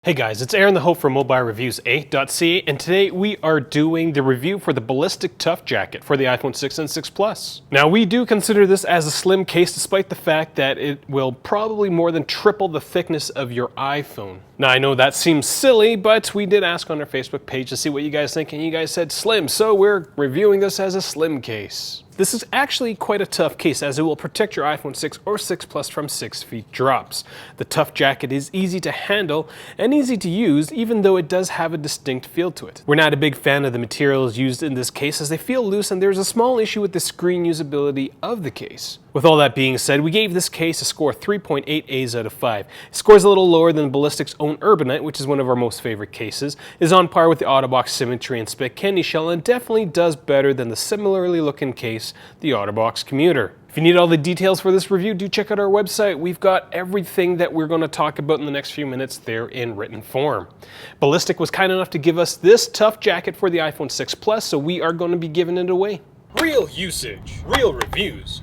Hey guys, it's Aaron the Hope from Mobilereviews-eh.ca, and today we are doing the review for the Ballistic Tough Jacket for the iPhone 6 and 6 Plus. Now we do consider this as a slim case despite the fact that it will probably more than triple the thickness of your iPhone. Now I know that seems silly, but we did ask on our Facebook page to see what you guys think, and you guys said slim, so we're reviewing this as a slim case. This is actually quite a tough case as it will protect your iPhone 6 or 6 Plus from 6 feet drops. The Tough Jacket is easy to handle and easy to use, even though it does have a distinct feel to it. We're not a big fan of the materials used in this case as they feel loose, and there's a small issue with the screen usability of the case. With all that being said, we gave this case a score of 3.8 A's out of 5. It scores a little lower than Ballistic's own Urbanite, which is one of our most favorite cases, is on par with the Otterbox Symmetry and Spit Candy Shell, and definitely does better than the similarly looking case, the Otterbox Commuter. If you need all the details for this review, do check out our website. We've got everything that we're going to talk about in the next few minutes there in written form. Ballistic was kind enough to give us this tough jacket for the iPhone 6 Plus, so we are going to be giving it away. Real usage, real reviews.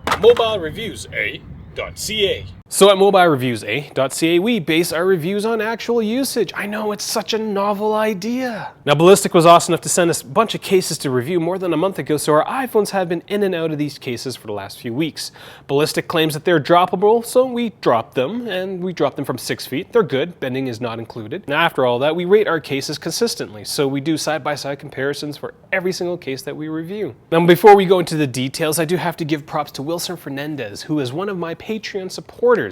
Mobilereviews-eh.ca. So at Mobilereviews-eh.ca, we base our reviews on actual usage. I know, it's such a novel idea. Now, Ballistic was awesome enough to send us a bunch of cases to review more than a month ago, so our iPhones have been in and out of these cases for the last few weeks. Ballistic claims that they're droppable, so we dropped them, and we dropped them from 6 feet. They're good, bending is not included. Now, after all that, we rate our cases consistently, so we do side-by-side comparisons for every single case that we review. Now, before we go into the details, I do have to give props to Wilson Fernandez, who is one of my Patreon supporters.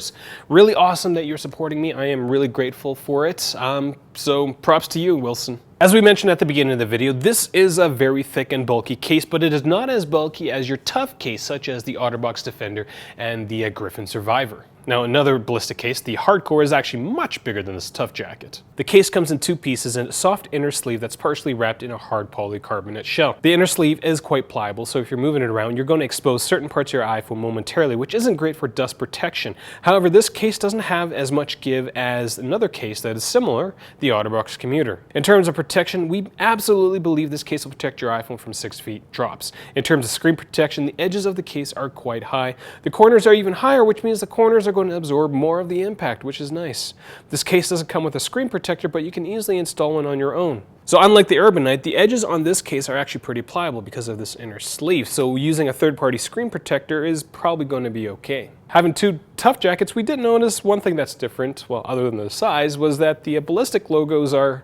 Really awesome that you're supporting me. I am really grateful for it. So props to you, Wilson. As we mentioned at the beginning of the video, this is a very thick and bulky case, but it is not as bulky as your tough case, such as the Otterbox Defender and the Griffin Survivor. Now, another Ballistic case, the Hardcore, is actually much bigger than this Tough Jacket. The case comes in two pieces and a soft inner sleeve that's partially wrapped in a hard polycarbonate shell. The inner sleeve is quite pliable, so if you're moving it around, you're going to expose certain parts of your iPhone momentarily, which isn't great for dust protection. However, this case doesn't have as much give as another case that is similar, the Otterbox Commuter. In terms of protection, we absolutely believe this case will protect your iPhone from 6 feet drops. In terms of screen protection, the edges of the case are quite high. The corners are even higher, which means the corners are going to absorb more of the impact, which is nice. This case doesn't come with a screen protector, but you can easily install one on your own. So unlike the Urbanite, the edges on this case are actually pretty pliable because of this inner sleeve, so using a third-party screen protector is probably going to be okay. Having two Tough Jackets, we did notice one thing that's different, well, other than the size, was that the Ballistic logos are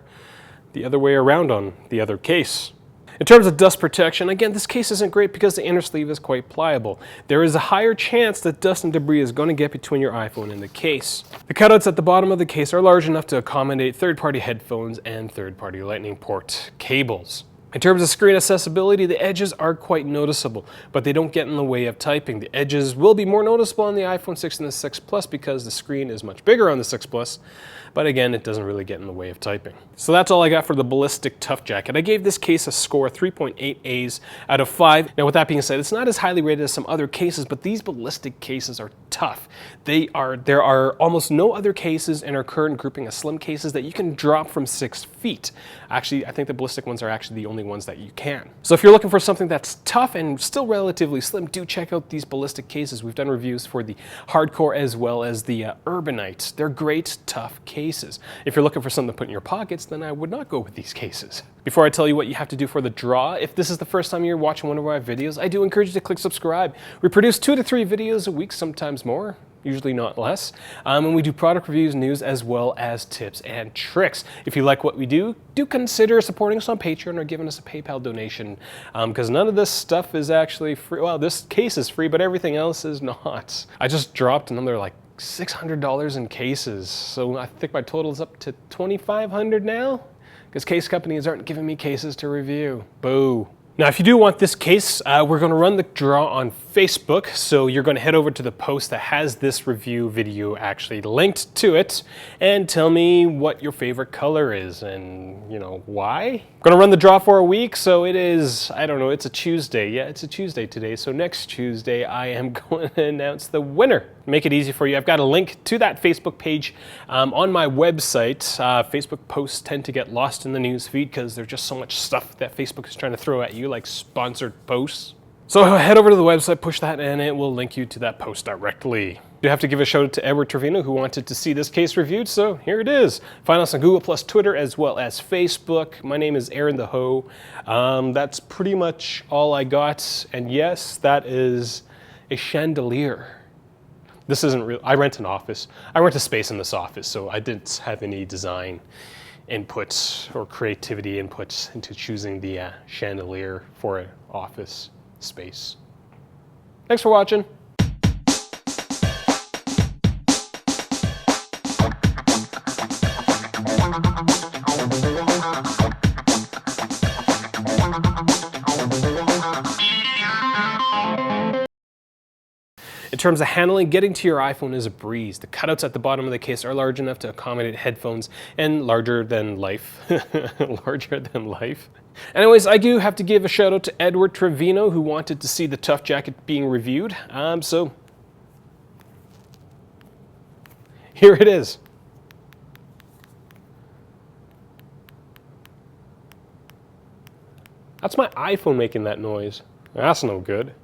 the other way around on the other case. In terms of dust protection, again, this case isn't great because the inner sleeve is quite pliable. There is a higher chance that dust and debris is going to get between your iPhone and the case. The cutouts at the bottom of the case are large enough to accommodate third-party headphones and third-party lightning port cables. In terms of screen accessibility, the edges are quite noticeable, but they don't get in the way of typing. The edges will be more noticeable on the iPhone 6 and the 6 Plus because the screen is much bigger on the 6 Plus, but again, it doesn't really get in the way of typing. So that's all I got for the Ballistic Tough Jacket. I gave this case a score of 3.8 A's out of 5. Now, with that being said, it's not as highly rated as some other cases, but these Ballistic cases are tough. There are almost no other cases in our current grouping of slim cases that you can drop from 6 feet. Actually, I think the Ballistic ones are actually the only ones that you can. So if you're looking for something that's tough and still relatively slim, do check out these Ballistic cases. We've done reviews for the Hardcore as well as the Urbanite. They're great, tough cases. If you're looking for something to put in your pockets, then I would not go with these cases. Before I tell you what you have to do for the draw, if this is the first time you're watching one of our videos, I do encourage you to click subscribe. We produce 2 to 3 videos a week, sometimes more, usually not less. And we do product reviews, news, as well as tips and tricks. If you like what we do consider supporting us on Patreon or giving us a PayPal donation, because none of this stuff is actually free. Well, this case is free, but everything else is not. I just dropped another like $600 in cases, so I think my total is up to $2,500 now, because case companies aren't giving me cases to review. Boo. Now, if you do want this case, we're going to run the draw on Facebook, so you're going to head over to the post that has this review video actually linked to it, and tell me what your favorite color is, and, you know, why. I'm going to run the draw for a week, so it is, I don't know, it's a Tuesday. Yeah, it's a Tuesday today, so next Tuesday I am going to announce the winner. Make it easy for you. I've got a link to that Facebook page on my website. Facebook posts tend to get lost in the news feed because there's just so much stuff that Facebook is trying to throw at you, like sponsored posts. So head over to the website, push that, and it will link you to that post directly. Do have to give a shout out to Edward Trevino who wanted to see this case reviewed, so here it is. Find us on Google Plus, Twitter, as well as Facebook. My name is Aaron the Ho. That's pretty much all I got, and yes, that is a chandelier. This isn't real. I rent an office. I rent a space in this office, so I didn't have any design input or creativity input into choosing the chandelier for an office space. Thanks for watching. In terms of handling, getting to your iPhone is a breeze. The cutouts at the bottom of the case are large enough to accommodate headphones and larger than life. Larger than life. Anyways, I do have to give a shout out to Edward Trevino who wanted to see the Tough Jacket being reviewed. So here it is. That's my iPhone making that noise. That's no good.